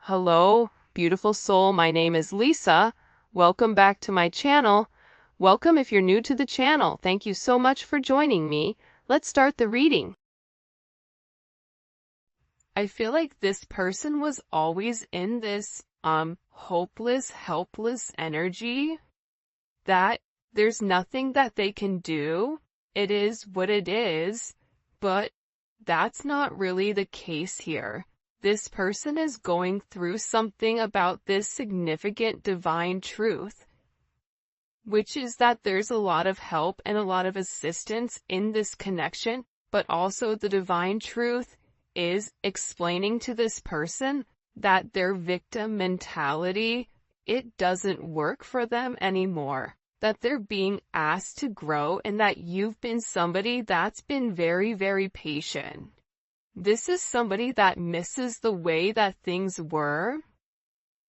Hello, beautiful soul. My name is Lisa. Welcome back to my channel. Welcome if you're new to the channel. Thank you so much for joining me. Let's start the reading. I feel like this person was always in this hopeless, helpless energy that there's nothing that they can do. It is what it is, but that's not really the case here. This person is going through something about this significant divine truth, which is that there's a lot of help and a lot of assistance in this connection, but also the divine truth is explaining to this person that their victim mentality, it doesn't work for them anymore, that they're being asked to grow, and that you've been somebody that's been very, very patient. This is somebody that misses the way that things were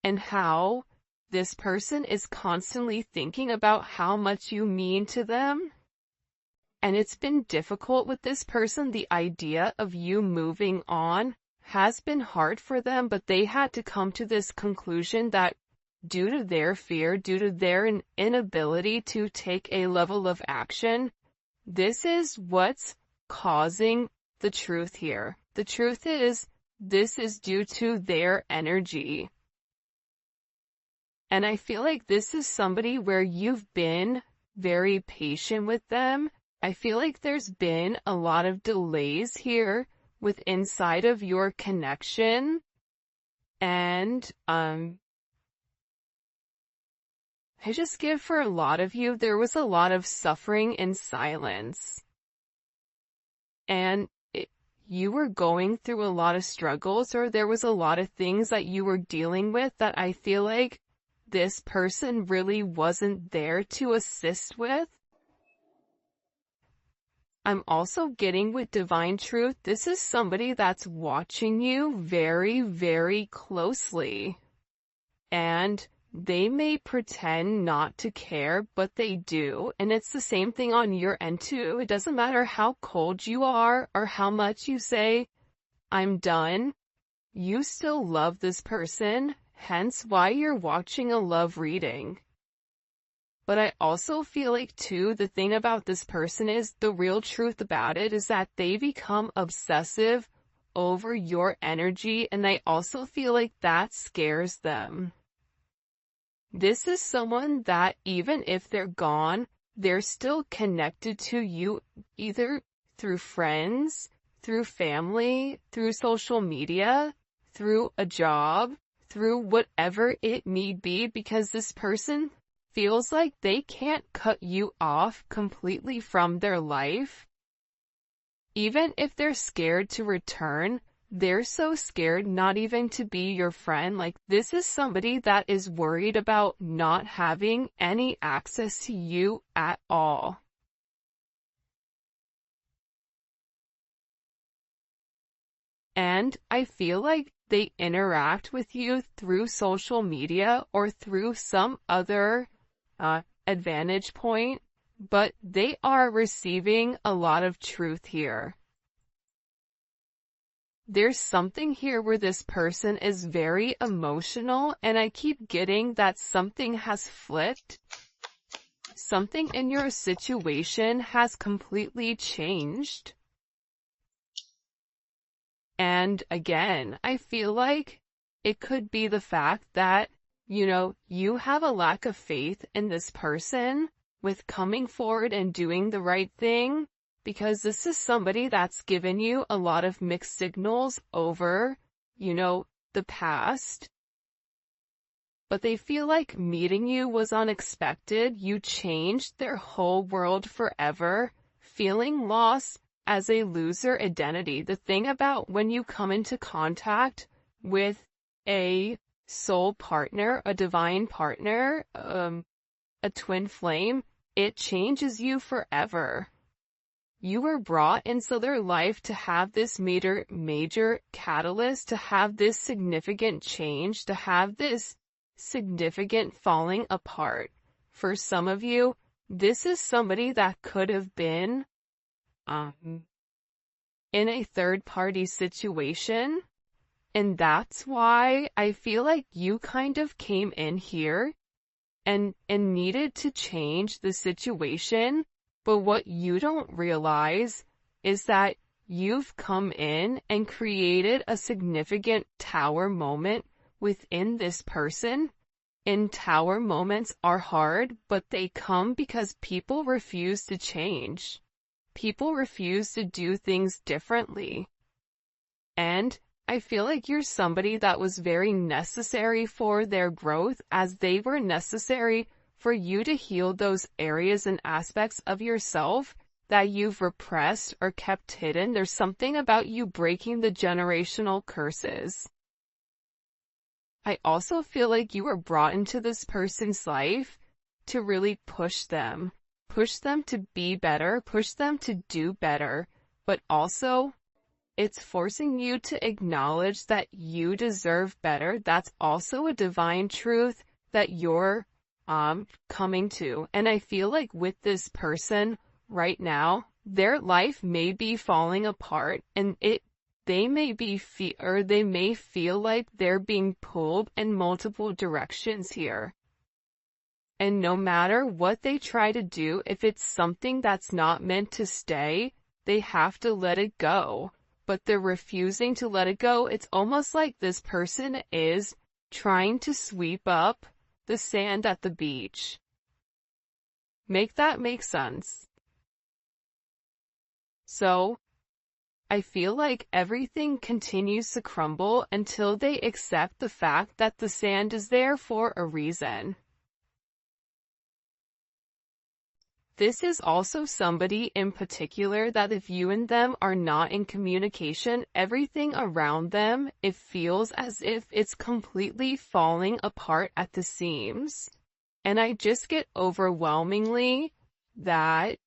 and how this person is constantly thinking about how much you mean to them. And it's been difficult with this person. The idea of you moving on has been hard for them, but they had to come to this conclusion that due to their fear, due to their inability to take a level of action, this is what's causing the truth here. The truth is, this is due to their energy. And I feel like this is somebody where you've been very patient with them. I feel like there's been a lot of delays here with inside of your connection. And, I just give for a lot of you, there was a lot of suffering in silence. And you were going through a lot of struggles, or there was a lot of things that you were dealing with that I feel like this person really wasn't there to assist with. I'm also getting with divine truth, this is somebody that's watching you very, very closely. And they may pretend not to care, but they do. And it's the same thing on your end too. It doesn't matter how cold you are or how much you say, I'm done. You still love this person, hence why you're watching a love reading. But I also feel like too, the thing about this person is, the real truth about it is that they become obsessive over your energy, and I also feel like that scares them. This is someone that even if they're gone, they're still connected to you, either through friends, through family, through social media, through a job, through whatever it may be, because this person feels like they can't cut you off completely from their life. Even if they're scared to return, they're so scared not even to be your friend. Like, this is somebody that is worried about not having any access to you at all. And I feel like they interact with you through social media or through some other advantage point, but they are receiving a lot of truth here. There's something here where this person is very emotional, and I keep getting that something has flipped. Something in your situation has completely changed. And again, I feel like it could be the fact that, you have a lack of faith in this person with coming forward and doing the right thing, because this is somebody that's given you a lot of mixed signals over, the past. But they feel like meeting you was unexpected. You changed their whole world forever, feeling lost as a loser identity. The thing about when you come into contact with a soul partner, a divine partner, a twin flame, it changes you forever. You were brought into their life to have this major catalyst, to have this significant change, to have this significant falling apart. For some of you, this is somebody that could have been in a third-party situation, And that's why I feel like you kind of came in here and needed to change the situation. But what you don't realize is that you've come in and created a significant tower moment within this person. And tower moments are hard, but they come because people refuse to change. People refuse to do things differently. And I feel like you're somebody that was very necessary for their growth, as they were necessary for you to heal those areas and aspects of yourself that you've repressed or kept hidden. There's something about you breaking the generational curses. I also feel like you were brought into this person's life to really push them to be better, push them to do better, but also it's forcing you to acknowledge that you deserve better. That's also a divine truth that you're coming to. And I feel like with this person right now, their life may be falling apart, and they may feel like they're being pulled in multiple directions here. And no matter what they try to do, if it's something that's not meant to stay, they have to let it go. But they're refusing to let it go. It's almost like this person is trying to sweep up the sand at the beach. Make that make sense? So, I feel like everything continues to crumble until they accept the fact that the sand is there for a reason. This is also somebody in particular that if you and them are not in communication, everything around them, it feels as if it's completely falling apart at the seams. And I just get overwhelmingly that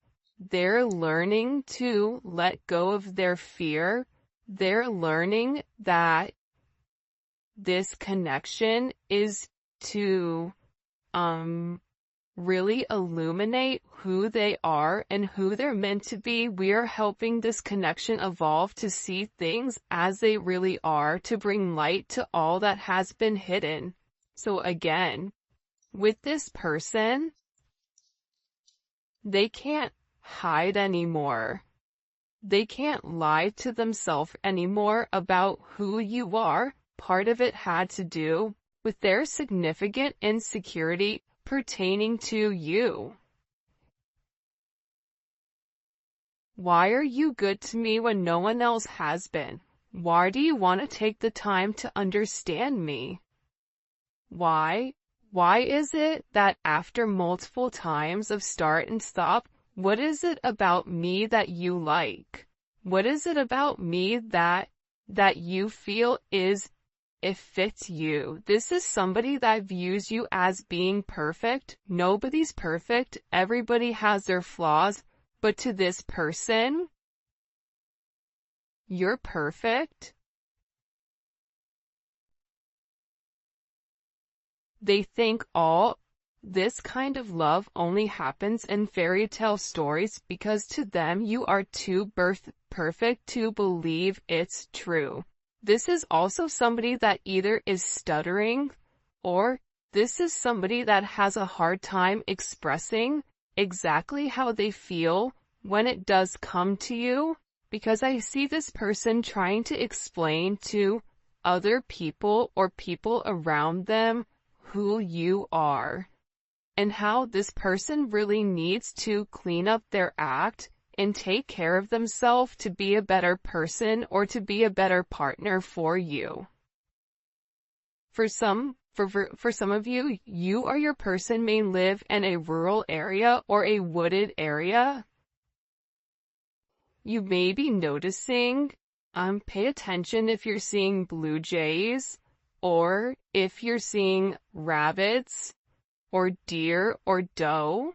they're learning to let go of their fear. They're learning that this connection is to, really illuminate who they are and who they're meant to be. We're helping this connection evolve to see things as they really are, to bring light to all that has been hidden. So again, with this person, they can't hide anymore. They can't lie to themselves anymore about who you are. Part of it had to do with their significant insecurity pertaining to you. Why are you good to me when no one else has been? Why do you want to take the time to understand me? Why? Why is it that after multiple times of start and stop, what is it about me that you like? What is it about me that you feel it fits you? This is somebody that views you as being perfect. Nobody's perfect. Everybody has their flaws. But to this person, you're perfect. They think all this kind of love only happens in fairy tale stories because to them you are too perfect to believe it's true. This is also somebody that either is stuttering, or this is somebody that has a hard time expressing exactly how they feel when it does come to you, because I see this person trying to explain to other people or people around them who you are, and how this person really needs to clean up their act and take care of themselves to be a better person or to be a better partner for you. For some of you, you or your person may live in a rural area or a wooded area. You may be noticing, pay attention if you're seeing blue jays, or if you're seeing rabbits, or deer, or doe.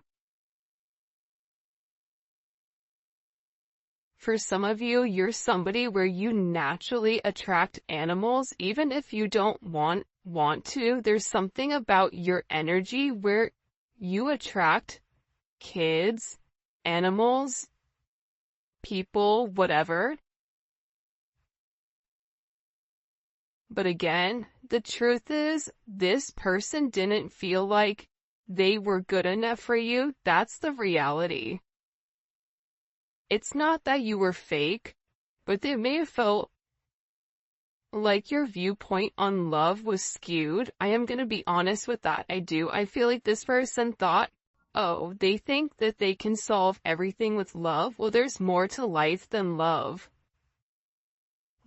For some of you, you're somebody where you naturally attract animals, even if you don't want to. There's something about your energy where you attract kids, animals, people, whatever. But again, the truth is, this person didn't feel like they were good enough for you. That's the reality. It's not that you were fake, but they may have felt like your viewpoint on love was skewed. I am gonna be honest with that. I feel like this person thought, oh, they think that they can solve everything with love. Well, there's more to life than love.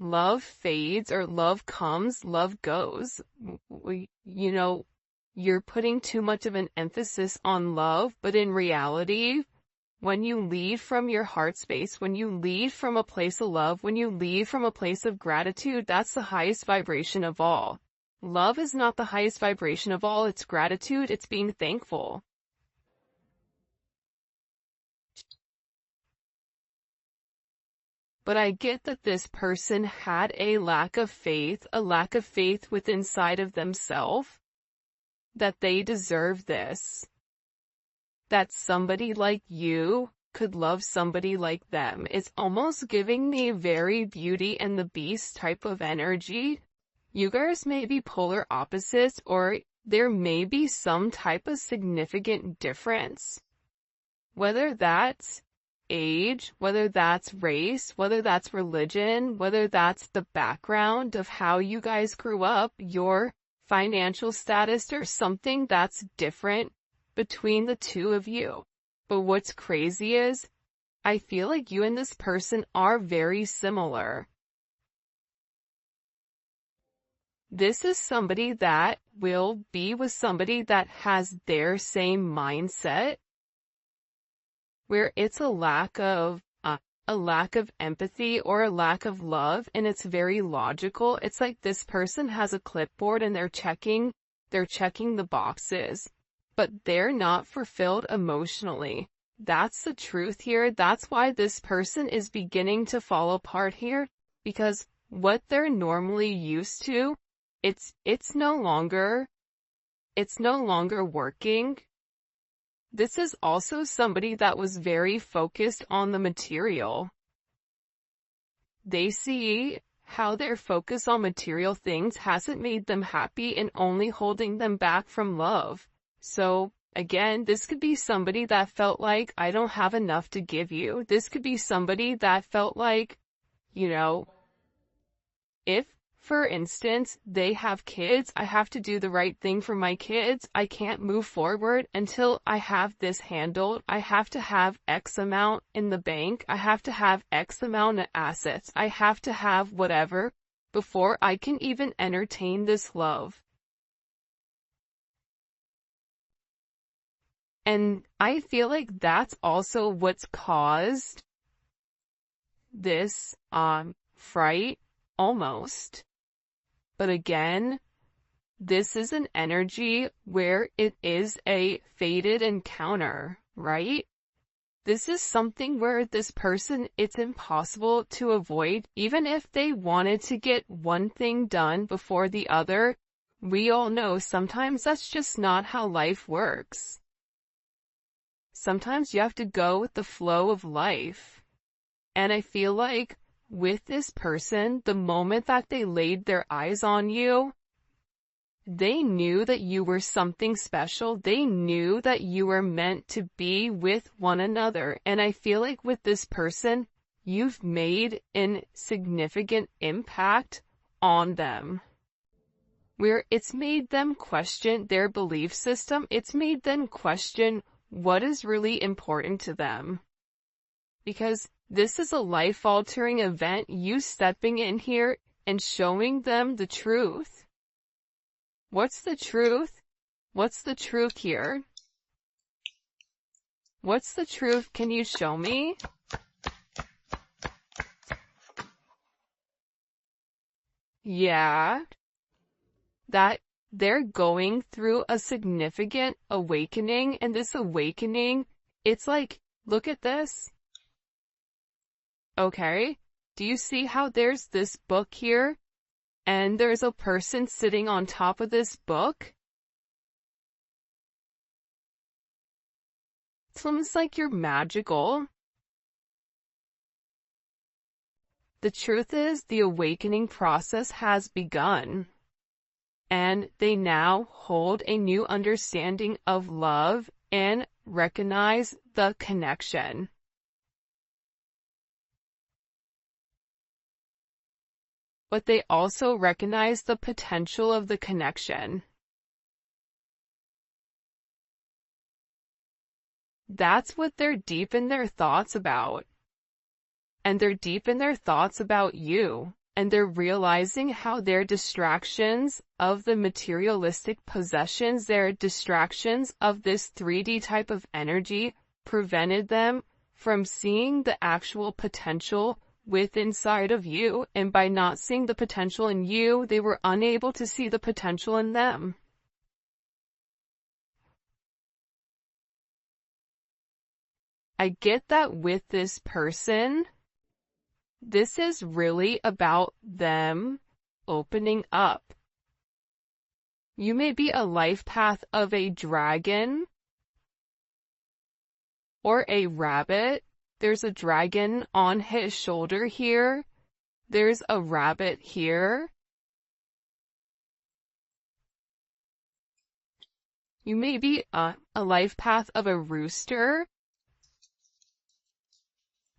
Love fades, or love comes, love goes. You're putting too much of an emphasis on love, but in reality, when you lead from your heart space, when you lead from a place of love, when you lead from a place of gratitude, that's the highest vibration of all. Love is not the highest vibration of all, it's gratitude, it's being thankful. But I get that this person had a lack of faith within inside of themselves, that they deserve this. That somebody like you could love somebody like them. It's almost giving me very Beauty and the Beast type of energy. You guys may be polar opposites, or there may be some type of significant difference. Whether that's age, whether that's race, whether that's religion, whether that's the background of how you guys grew up, your financial status, or something that's different between the two of you. But what's crazy is, I feel like you and this person are very similar. This is somebody that will be with somebody that has their same mindset, where it's a lack of empathy or a lack of love, and it's very logical. It's like this person has a clipboard and they're checking the boxes, but they're not fulfilled emotionally. That's the truth here. That's why this person is beginning to fall apart here, because what they're normally used to, it's no longer working. This is also somebody that was very focused on the material. They see how their focus on material things hasn't made them happy and only holding them back from love. So, again, this could be somebody that felt like, I don't have enough to give you. This could be somebody that felt like, if, for instance, they have kids, I have to do the right thing for my kids. I can't move forward until I have this handled. I have to have X amount in the bank. I have to have X amount of assets. I have to have whatever before I can even entertain this love. And I feel like that's also what's caused this, fright, almost. But again, this is an energy where it is a fated encounter, right? This is something where this person, it's impossible to avoid. Even if they wanted to get one thing done before the other, we all know sometimes that's just not how life works. Sometimes you have to go with the flow of life. And I feel like with this person, the moment that they laid their eyes on you, they knew that you were something special. They knew that you were meant to be with one another. And I feel like with this person, you've made a significant impact on them, where it's made them question their belief system. It's made them question what is really important to them. Because this is a life-altering event, you stepping in here and showing them the truth. What's the truth? What's the truth here? What's the truth? Can you show me? Yeah. That they're going through a significant awakening, and this awakening, it's like, look at this. Okay, do you see how there's this book here, and there's a person sitting on top of this book? It's almost like you're magical. The truth is, the awakening process has begun, and they now hold a new understanding of love and recognize the connection. But they also recognize the potential of the connection. That's what they're deep in their thoughts about. And they're deep in their thoughts about you. And they're realizing how their distractions of the materialistic possessions, their distractions of this 3D type of energy, prevented them from seeing the actual potential within inside of you. And by not seeing the potential in you, they were unable to see the potential in them. I get that with this person, this is really about them opening up. You may be a life path of a dragon or a rabbit. There's a dragon on his shoulder here. There's a rabbit here. You may be a life path of a rooster.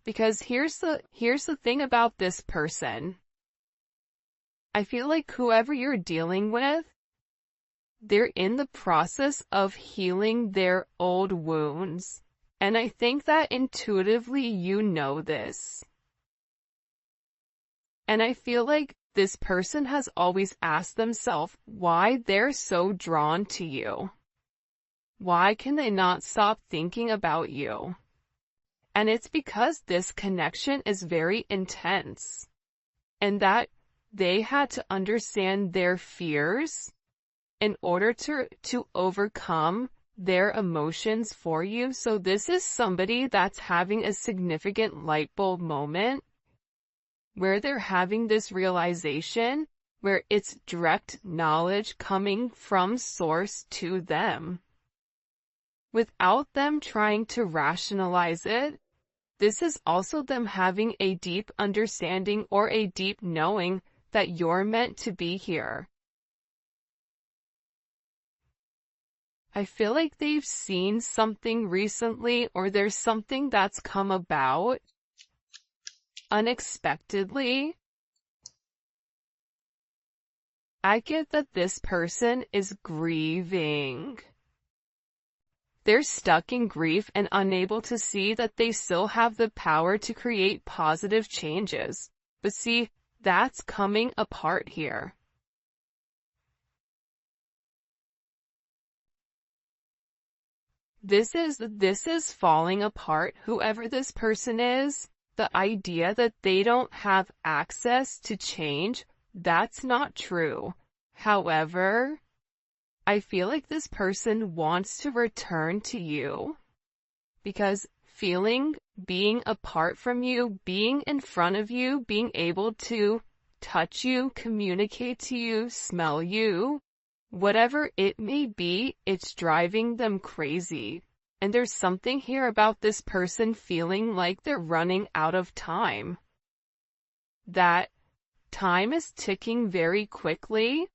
Because here's the thing about this person. I feel like whoever you're dealing with, they're in the process of healing their old wounds. And I think that intuitively you know this. And I feel like this person has always asked themselves why they're so drawn to you. Why can they not stop thinking about you? And it's because this connection is very intense, and that they had to understand their fears in order to overcome their emotions for you. So this is somebody that's having a significant light bulb moment where they're having this realization where it's direct knowledge coming from source to them without them trying to rationalize it. This is also them having a deep understanding or a deep knowing that you're meant to be here. I feel like they've seen something recently, or there's something that's come about unexpectedly. I get that this person is grieving. They're stuck in grief and unable to see that they still have the power to create positive changes. But see, that's coming apart here. This is falling apart. Whoever this person is, the idea that they don't have access to change, that's not true. However, I feel like this person wants to return to you because being apart from you, being in front of you, being able to touch you, communicate to you, smell you, whatever it may be, it's driving them crazy. And there's something here about this person feeling like they're running out of time. That time is ticking very quickly.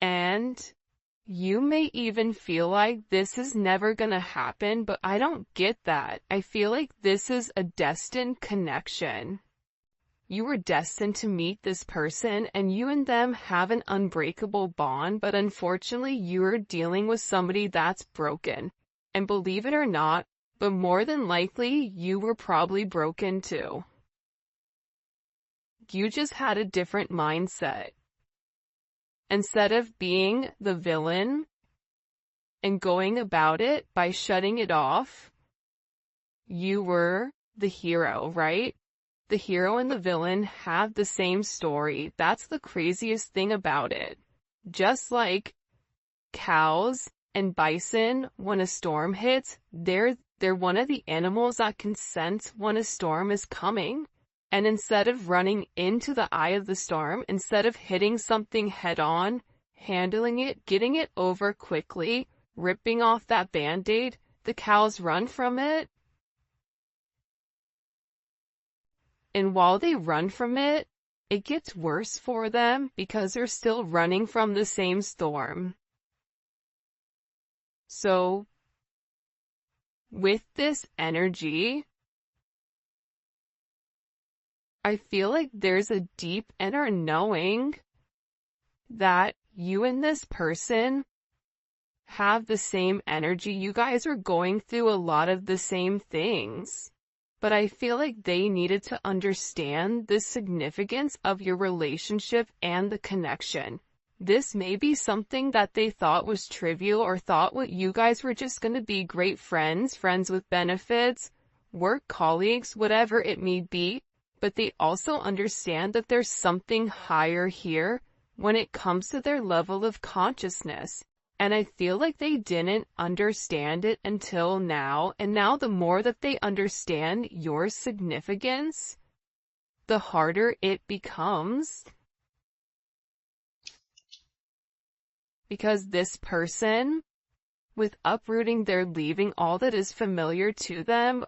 And you may even feel like this is never gonna happen, but I don't get that. I feel like this is a destined connection. You were destined to meet this person, and you and them have an unbreakable bond, but unfortunately you're dealing with somebody that's broken. And believe it or not, but more than likely you were probably broken too. You just had a different mindset. Instead of being the villain and going about it by shutting it off, you were the hero, right? The hero and the villain have the same story. That's the craziest thing about it. Just like cows and bison, when a storm hits, they're one of the animals that can sense when a storm is coming. And instead of running into the eye of the storm, instead of hitting something head on, handling it, getting it over quickly, ripping off that band-aid, the cows run from it. And while they run from it, it gets worse for them because they're still running from the same storm. So, with this energy, I feel like there's a deep inner knowing that you and this person have the same energy. You guys are going through a lot of the same things. But I feel like they needed to understand the significance of your relationship and the connection. This may be something that they thought was trivial or thought what you guys were just going to be great friends, friends with benefits, work colleagues, whatever it may be. But they also understand that there's something higher here when it comes to their level of consciousness. And I feel like they didn't understand it until now, and now the more that they understand your significance, the harder it becomes. Because this person, with uprooting, they're leaving all that is familiar to them,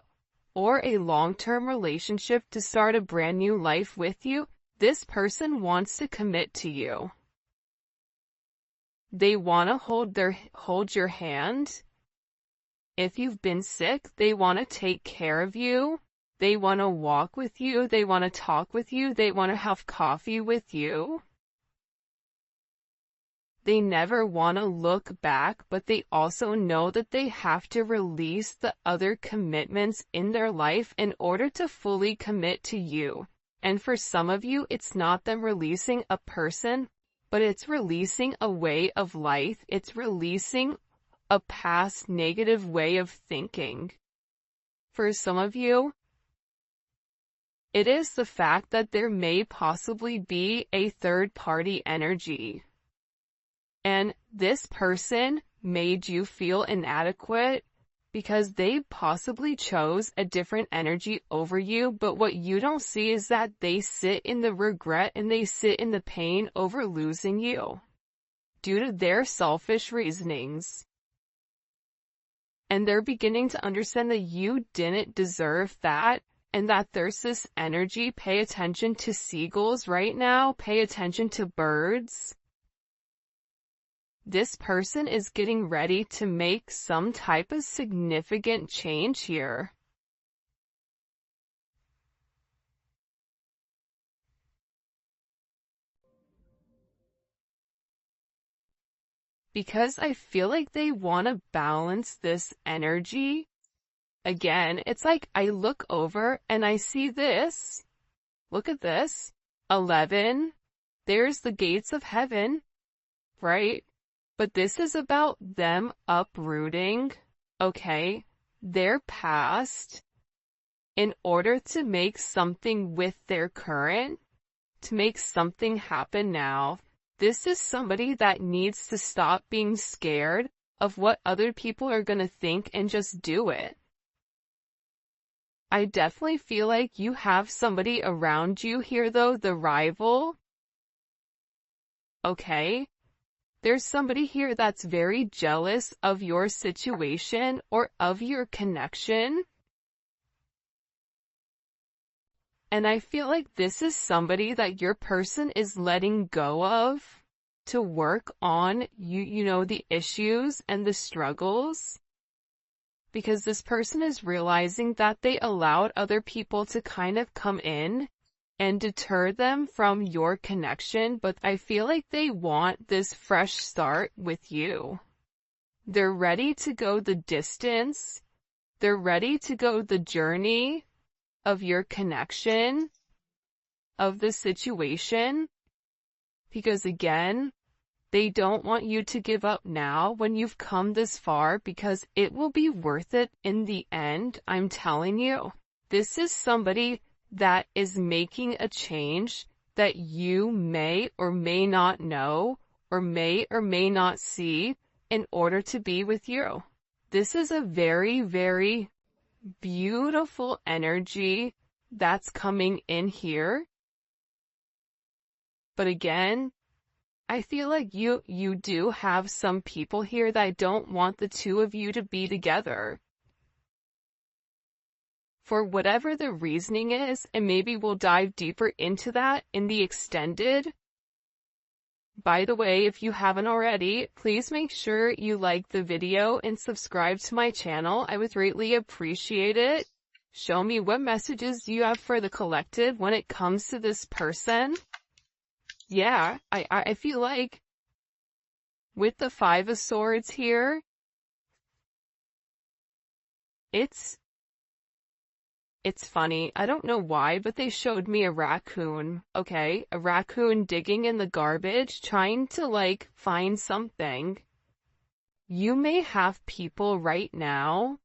or a long-term relationship to start a brand new life with you, this person wants to commit to you. They want to hold your hand. If you've been sick, they want to take care of you. They want to walk with you. They want to talk with you. They want to have coffee with you. They never want to look back, but they also know that they have to release the other commitments in their life in order to fully commit to you. And for some of you, it's not them releasing a person, but it's releasing a way of life. It's releasing a past negative way of thinking. For some of you, it is the fact that there may possibly be a third-party energy. And this person made you feel inadequate because they possibly chose a different energy over you, but what you don't see is that they sit in the regret and they sit in the pain over losing you due to their selfish reasonings. And they're beginning to understand that you didn't deserve that and that there's this energy. Pay attention to seagulls right now. Pay attention to birds. This person is getting ready to make some type of significant change here. Because I feel like they want to balance this energy. Again, it's like I look over and I see this. Look at this. 11. There's the gates of heaven, right? But this is about them uprooting, okay, their past in order to make something with their current, to make something happen now. This is somebody that needs to stop being scared of what other people are going to think and just do it. I definitely feel like you have somebody around you here though, the rival. Okay? There's somebody here that's very jealous of your situation or of your connection. And I feel like this is somebody that your person is letting go of to work on you know, the issues and the struggles. Because this person is realizing that they allowed other people to kind of come in and deter them from your connection, but I feel like they want this fresh start with you. They're ready to go the distance. They're ready to go the journey of your connection, of the situation, because again, they don't want you to give up now when you've come this far, because it will be worth it in the end, I'm telling you. This is somebody that is making a change that you may or may not know or may not see in order to be with you. This is a very, very beautiful energy that's coming in here. But again, I feel like you do have some people here that don't want the two of you to be together. for whatever the reasoning is, and maybe we'll dive deeper into that in the extended. By the way, if you haven't already, please make sure you like the video and subscribe to my channel. I would greatly appreciate it. Show me what messages you have for the collective when it comes to this person. Yeah, I feel like with the Five of Swords here, it's funny. I don't know why, but they showed me a raccoon, okay? A raccoon digging in the garbage, trying to, like, find something. You may have people right now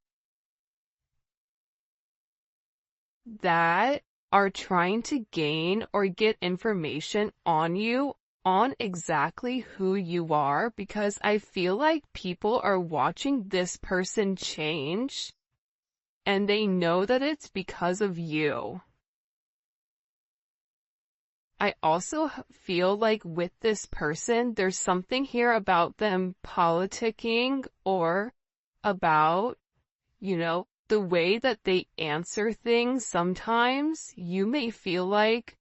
that are trying to gain or get information on you, on exactly who you are, because I feel like people are watching this person change, and they know that it's because of you. I also feel like with this person, there's something here about them politicking or about, the way that they answer things. Sometimes you may feel like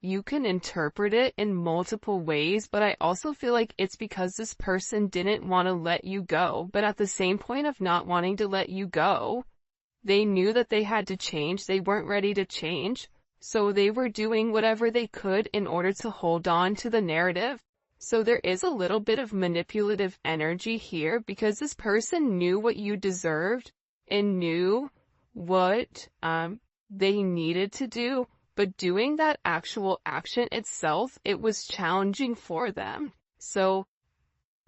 you can interpret it in multiple ways, but I also feel like it's because this person didn't want to let you go. But at the same point of not wanting to let you go, they knew that they had to change. They weren't ready to change. So they were doing whatever they could in order to hold on to the narrative. So there is a little bit of manipulative energy here because this person knew what you deserved and knew what they needed to do, but doing that actual action itself, it was challenging for them. So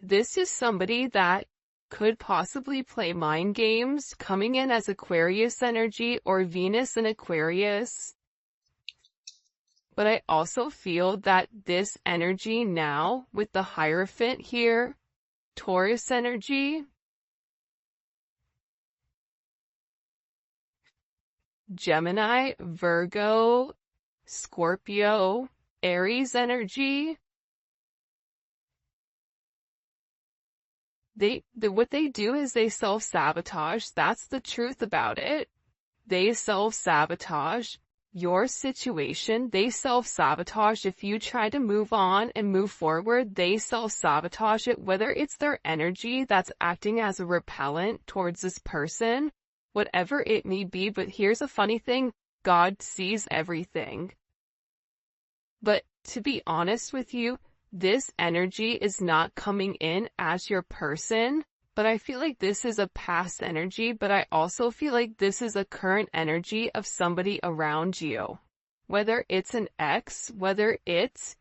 this is somebody that could possibly play mind games, coming in as Aquarius energy or Venus in Aquarius. But I also feel that this energy now, with the Hierophant here, Taurus energy, Gemini, Virgo, Scorpio, Aries energy, what they do is they self-sabotage. That's the truth about it. They self-sabotage your situation. They self-sabotage. If you try to move on and move forward, they self-sabotage it, whether it's their energy that's acting as a repellent towards this person, whatever it may be. But here's a funny thing. God sees everything. But to be honest with you, this energy is not coming in as your person, but I feel like this is a past energy, but I also feel like this is a current energy of somebody around you. Whether it's an ex, whether it's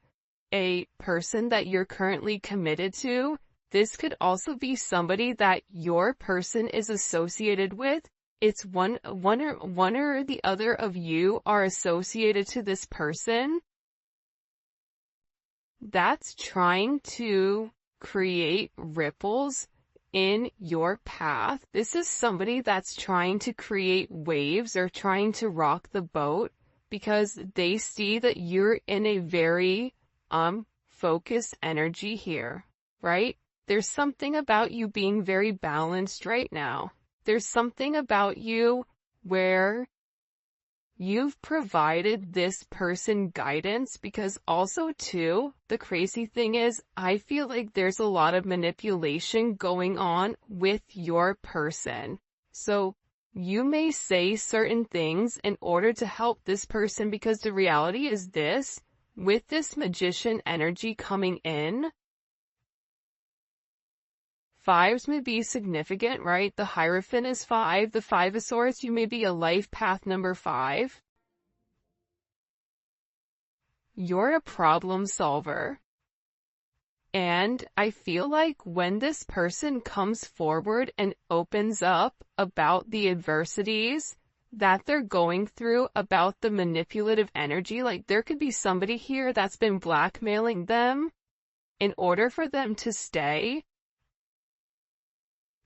a person that you're currently committed to, this could also be somebody that your person is associated with. It's one or the other of you are associated to this person that's trying to create ripples in your path. This is somebody that's trying to create waves or trying to rock the boat because they see that you're in a very focused energy here, right? There's something about you being very balanced right now. There's something about you where you've provided this person guidance, because also too, the crazy thing is, I feel like there's a lot of manipulation going on with your person. So you may say certain things in order to help this person, because the reality is this, with this Magician energy coming in, fives may be significant, right? The Hierophant is 5. The Five of Swords, you may be a life path number 5. You're a problem solver. And I feel like when this person comes forward and opens up about the adversities that they're going through, about the manipulative energy, like there could be somebody here that's been blackmailing them in order for them to stay,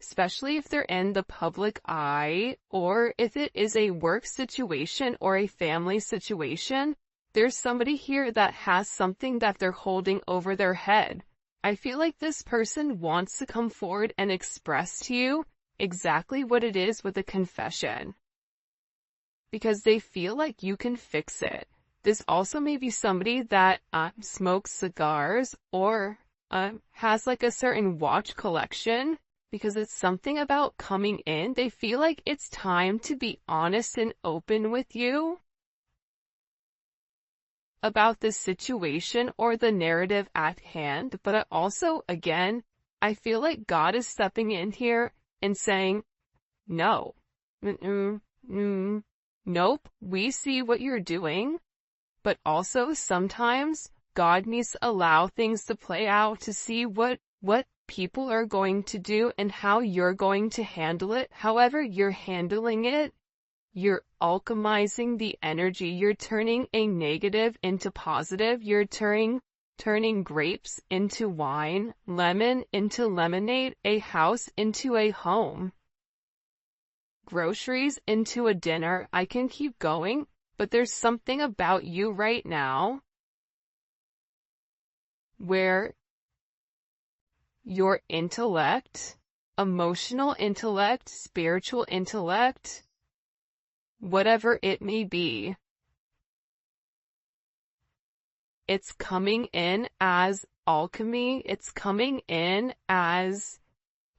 especially if they're in the public eye, or if it is a work situation or a family situation. There's somebody here that has something that they're holding over their head. I feel like this person wants to come forward and express to you exactly what it is with a confession. because they feel like you can fix it. This also may be somebody that smokes cigars or has like a certain watch collection, because it's something about coming in. They feel like it's time to be honest and open with you about the situation or the narrative at hand. But I also, again, I feel like God is stepping in here and saying, no, nope, we see what you're doing. But also sometimes God needs to allow things to play out to see what people are going to do and how you're going to handle it. However you're handling it, you're alchemizing the energy. You're turning a negative into positive. You're turning grapes into wine, lemon into lemonade, a house into a home, groceries into a dinner. I can keep going, but there's something about you right now where your intellect, emotional intellect, spiritual intellect, whatever it may be, it's coming in as alchemy. It's coming in as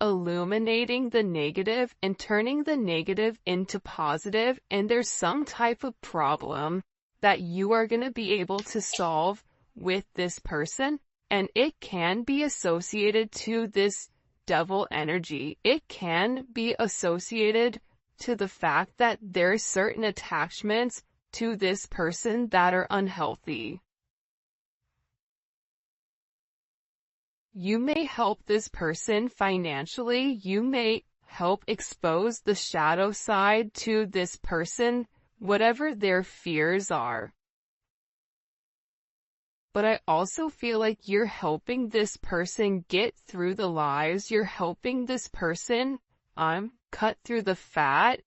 illuminating the negative and turning the negative into positive. And there's some type of problem that you are going to be able to solve with this person. And it can be associated to this devil energy. It can be associated to the fact that there's certain attachments to this person that are unhealthy. You may help this person financially. You may help expose the shadow side to this person, whatever their fears are. But I also feel like you're helping this person get through the lies. You're helping this person cut through the fat.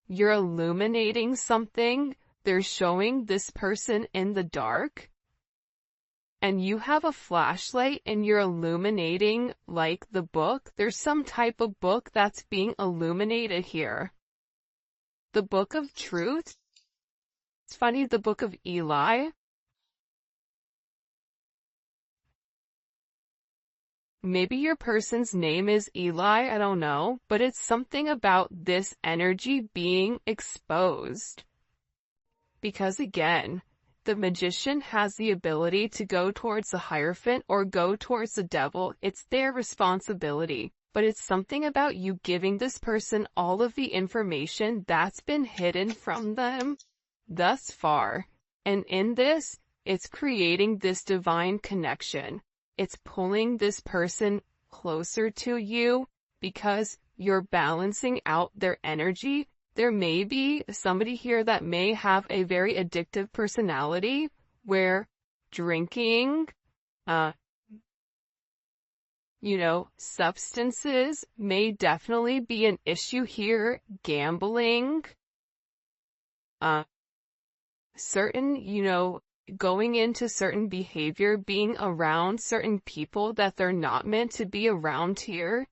You're illuminating something. They're showing this person in the dark. And you have a flashlight and you're illuminating like the book. There's some type of book that's being illuminated here. The book of truth. It's funny, the book of Eli. Maybe your person's name is Eli, I don't know, but it's something about this energy being exposed. Because again, the magician has the ability to go towards the Hierophant or go towards the devil. It's their responsibility. But it's something about you giving this person all of the information that's been hidden from them thus far. And in this, it's creating this divine connection. It's pulling this person closer to you because you're balancing out their energy. There may be somebody here that may have a very addictive personality where drinking, substances may definitely be an issue here. Gambling, certain, going into certain behavior, being around certain people that they're not meant to be around here.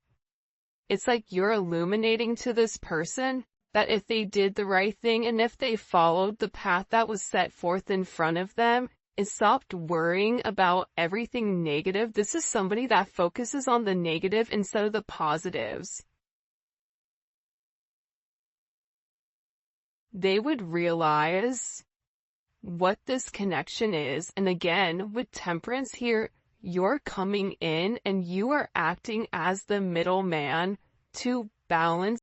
It's like you're illuminating to this person that if they did the right thing and if they followed the path that was set forth in front of them and stopped worrying about everything negative. This is somebody that focuses on the negative instead of the positives. They would realize what this connection is. And again, with Temperance here, you're coming in and you are acting as the middleman to balance